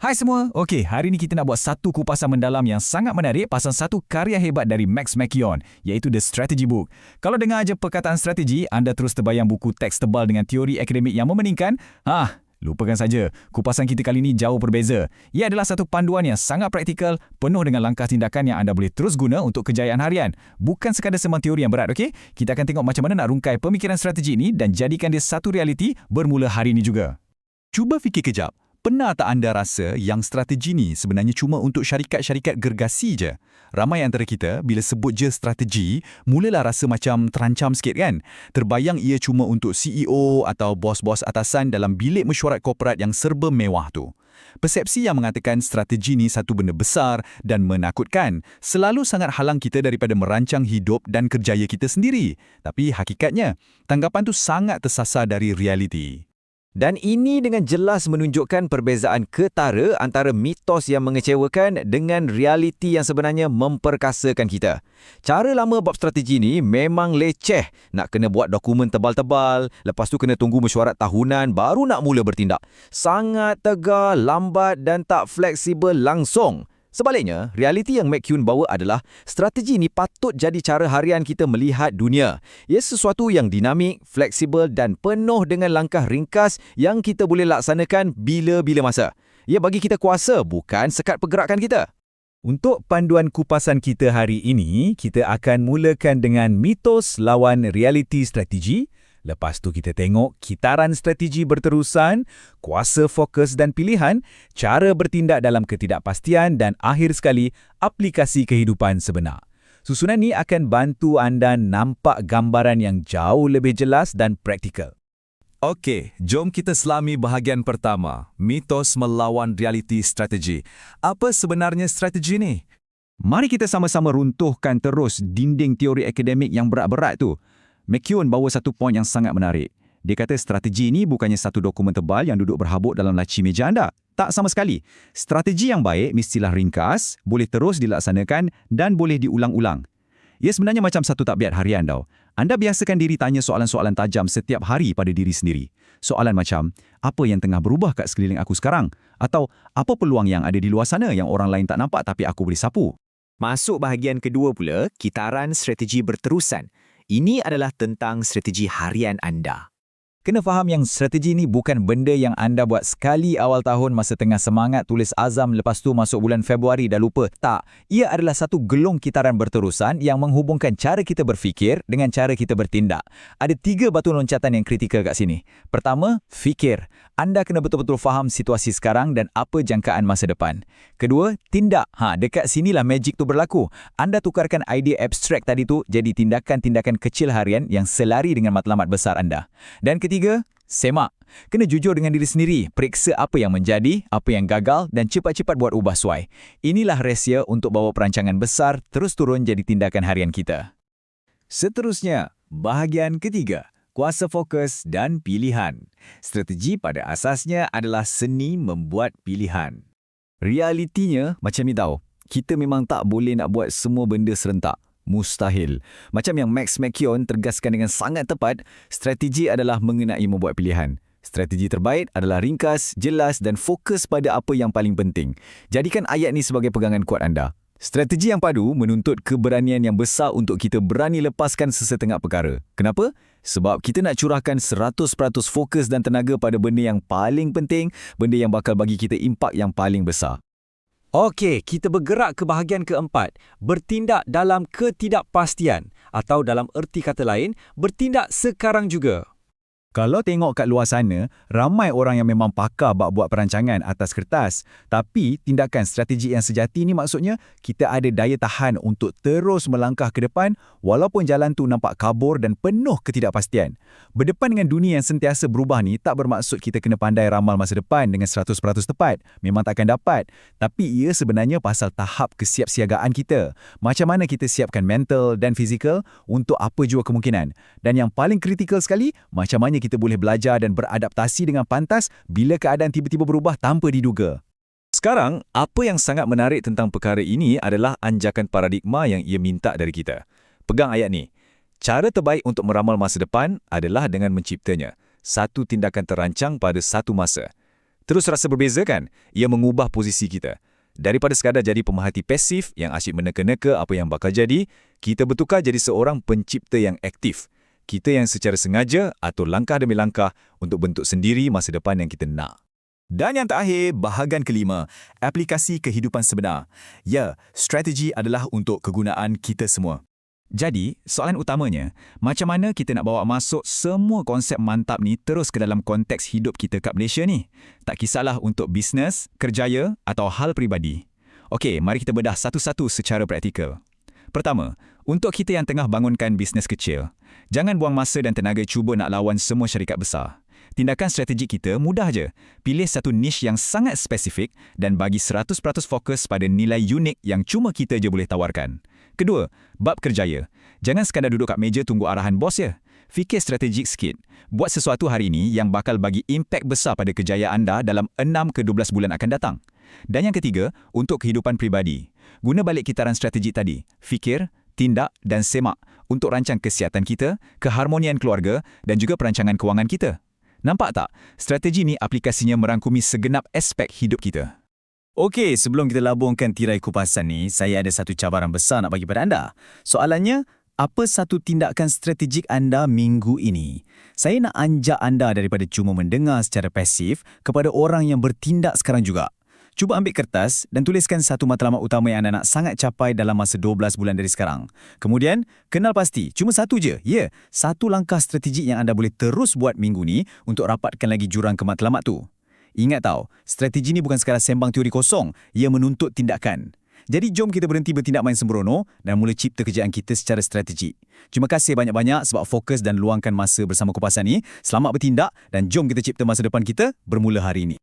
Hai semua, okey, hari ni kita nak buat satu kupasan mendalam yang sangat menarik pasal satu karya hebat dari Max McKeown, iaitu The Strategy Book. Kalau dengar aja perkataan strategi, anda terus terbayang buku teks tebal dengan teori akademik yang memeningkan? Lupakan saja, kupasan kita kali ini jauh berbeza. Ia adalah satu panduan yang sangat praktikal, penuh dengan langkah tindakan yang anda boleh terus guna untuk kejayaan harian. Bukan sekadar sembang teori yang berat, okey? Kita akan tengok macam mana nak rungkai pemikiran strategi ini dan jadikan dia satu realiti bermula hari ini juga. Cuba fikir kejap. Pernah tak anda rasa yang strategi ni sebenarnya cuma untuk syarikat-syarikat gergasi je? Ramai antara kita, bila sebut je strategi, mulalah rasa macam terancam sikit kan? Terbayang ia cuma untuk CEO atau bos-bos atasan dalam bilik mesyuarat korporat yang serba mewah tu. Persepsi yang mengatakan strategi ni satu benda besar dan menakutkan selalu sangat halang kita daripada merancang hidup dan kerjaya kita sendiri. Tapi hakikatnya, tanggapan tu sangat tersasar dari realiti. Dan ini dengan jelas menunjukkan perbezaan ketara antara mitos yang mengecewakan dengan realiti yang sebenarnya memperkasakan kita. Cara lama bab strategi ni memang leceh. Nak kena buat dokumen tebal-tebal, lepas tu kena tunggu mesyuarat tahunan baru nak mula bertindak. Sangat tegar, lambat dan tak fleksibel langsung. Sebaliknya, realiti yang McKeown bawa adalah strategi ni patut jadi cara harian kita melihat dunia. Ia sesuatu yang dinamik, fleksibel dan penuh dengan langkah ringkas yang kita boleh laksanakan bila-bila masa. Ia bagi kita kuasa, bukan sekat pergerakan kita. Untuk panduan kupasan kita hari ini, kita akan mulakan dengan mitos lawan realiti strategi. Lepas tu kita tengok kitaran strategi berterusan, kuasa fokus dan pilihan, cara bertindak dalam ketidakpastian dan akhir sekali, aplikasi kehidupan sebenar. Susunan ni akan bantu anda nampak gambaran yang jauh lebih jelas dan praktikal. Okey, jom kita selami bahagian pertama, mitos melawan realiti strategi. Apa sebenarnya strategi ni? Mari kita sama-sama runtuhkan terus dinding teori akademik yang berat-berat tu. McKeown bawa satu poin yang sangat menarik. Dia kata strategi ini bukannya satu dokumen tebal yang duduk berhabuk dalam laci meja anda. Tak sama sekali. Strategi yang baik mestilah ringkas, boleh terus dilaksanakan dan boleh diulang-ulang. Ia sebenarnya macam satu takbiat harian tau. Anda biasakan diri tanya soalan-soalan tajam setiap hari pada diri sendiri. Soalan macam, apa yang tengah berubah kat sekeliling aku sekarang? Atau, apa peluang yang ada di luar sana yang orang lain tak nampak tapi aku boleh sapu? Masuk bahagian kedua pula, kitaran strategi berterusan. Ini adalah tentang strategi harian anda. Kena faham yang strategi ni bukan benda yang anda buat sekali awal tahun masa tengah semangat tulis azam lepas tu masuk bulan Februari dah lupa. Tak, ia adalah satu gelung kitaran berterusan yang menghubungkan cara kita berfikir dengan cara kita bertindak. Ada 3 batu loncatan yang kritikal kat sini. Pertama, fikir. Anda kena betul-betul faham situasi sekarang dan apa jangkaan masa depan. Kedua, tindak. Dekat sinilah magic tu berlaku. Anda tukarkan idea abstrak tadi tu jadi tindakan-tindakan kecil harian yang selari dengan matlamat besar anda. Dan ketiga, semak. Kena jujur dengan diri sendiri, periksa apa yang menjadi, apa yang gagal dan cepat-cepat buat ubah suai. Inilah rahsia untuk bawa perancangan besar terus turun jadi tindakan harian kita. Seterusnya, bahagian ketiga. Kuasa fokus dan pilihan. Strategi pada asasnya adalah seni membuat pilihan. Realitinya macam ni tau. Kita memang tak boleh nak buat semua benda serentak. Mustahil. Macam yang Max McKeown tergaskan dengan sangat tepat, strategi adalah mengenai membuat pilihan. Strategi terbaik adalah ringkas, jelas dan fokus pada apa yang paling penting. Jadikan ayat ni sebagai pegangan kuat anda. Strategi yang padu menuntut keberanian yang besar untuk kita berani lepaskan sesetengah perkara. Kenapa? Sebab kita nak curahkan 100% fokus dan tenaga pada benda yang paling penting, benda yang bakal bagi kita impak yang paling besar. Okey, kita bergerak ke bahagian keempat. Bertindak dalam ketidakpastian atau dalam erti kata lain, bertindak sekarang juga. Kalau tengok kat luar sana, ramai orang yang memang pakar bab buat perancangan atas kertas. Tapi tindakan strategi yang sejati ni maksudnya kita ada daya tahan untuk terus melangkah ke depan walaupun jalan tu nampak kabur dan penuh ketidakpastian. Berdepan dengan dunia yang sentiasa berubah ni tak bermaksud kita kena pandai ramal masa depan dengan 100% tepat. Memang takkan dapat. Tapi ia sebenarnya pasal tahap kesiapsiagaan kita. Macam mana kita siapkan mental dan fizikal untuk apa jua kemungkinan. Dan yang paling kritikal sekali, macam mana kita boleh belajar dan beradaptasi dengan pantas bila keadaan tiba-tiba berubah tanpa diduga. Sekarang, apa yang sangat menarik tentang perkara ini adalah anjakan paradigma yang ia minta dari kita. Pegang ayat ni. Cara terbaik untuk meramal masa depan adalah dengan menciptanya. Satu tindakan terancang pada satu masa. Terus rasa berbeza kan? Ia mengubah posisi kita. Daripada sekadar jadi pemerhati pasif yang asyik meneka-neka apa yang bakal jadi, kita bertukar jadi seorang pencipta yang aktif. Kita yang secara sengaja atur langkah demi langkah untuk bentuk sendiri masa depan yang kita nak. Dan yang terakhir, bahagian kelima, aplikasi kehidupan sebenar. Ya, strategi adalah untuk kegunaan kita semua. Jadi, soalan utamanya, macam mana kita nak bawa masuk semua konsep mantap ni terus ke dalam konteks hidup kita kat Malaysia ni? Tak kisahlah untuk bisnes, kerjaya atau hal peribadi. Okey, mari kita bedah satu-satu secara praktikal. Pertama, untuk kita yang tengah bangunkan bisnes kecil, jangan buang masa dan tenaga cuba nak lawan semua syarikat besar. Tindakan strategi kita mudah je. Pilih satu niche yang sangat spesifik dan bagi 100% fokus pada nilai unik yang cuma kita je boleh tawarkan. Kedua, bab kerjaya. Jangan sekadar duduk kat meja tunggu arahan bos je. Fikir strategik sikit. Buat sesuatu hari ini yang bakal bagi impak besar pada kejayaan anda dalam 6 ke 12 bulan akan datang. Dan yang ketiga, untuk kehidupan pribadi. Guna balik kitaran strategi tadi. Fikir, tindak dan semak untuk rancang kesihatan kita, keharmonian keluarga dan juga perancangan kewangan kita. Nampak tak? Strategi ni aplikasinya merangkumi segenap aspek hidup kita. Okey, sebelum kita labungkan tirai kupasan ni, saya ada satu cabaran besar nak bagi pada anda. Soalannya, apa satu tindakan strategik anda minggu ini? Saya nak anjak anda daripada cuma mendengar secara pasif kepada orang yang bertindak sekarang juga. Cuba ambil kertas dan tuliskan satu matlamat utama yang anda nak sangat capai dalam masa 12 bulan dari sekarang. Kemudian, kenal pasti, cuma satu je. Ya, satu langkah strategik yang anda boleh terus buat minggu ni untuk rapatkan lagi jurang ke matlamat tu. Ingat tau, strategi ni bukan sekadar sembang teori kosong, ia menuntut tindakan. Jadi jom kita berhenti bertindak main sembrono dan mula cipta kerjaan kita secara strategi. Terima kasih banyak-banyak sebab fokus dan luangkan masa bersama kupasan ni. Selamat bertindak dan jom kita cipta masa depan kita bermula hari ini.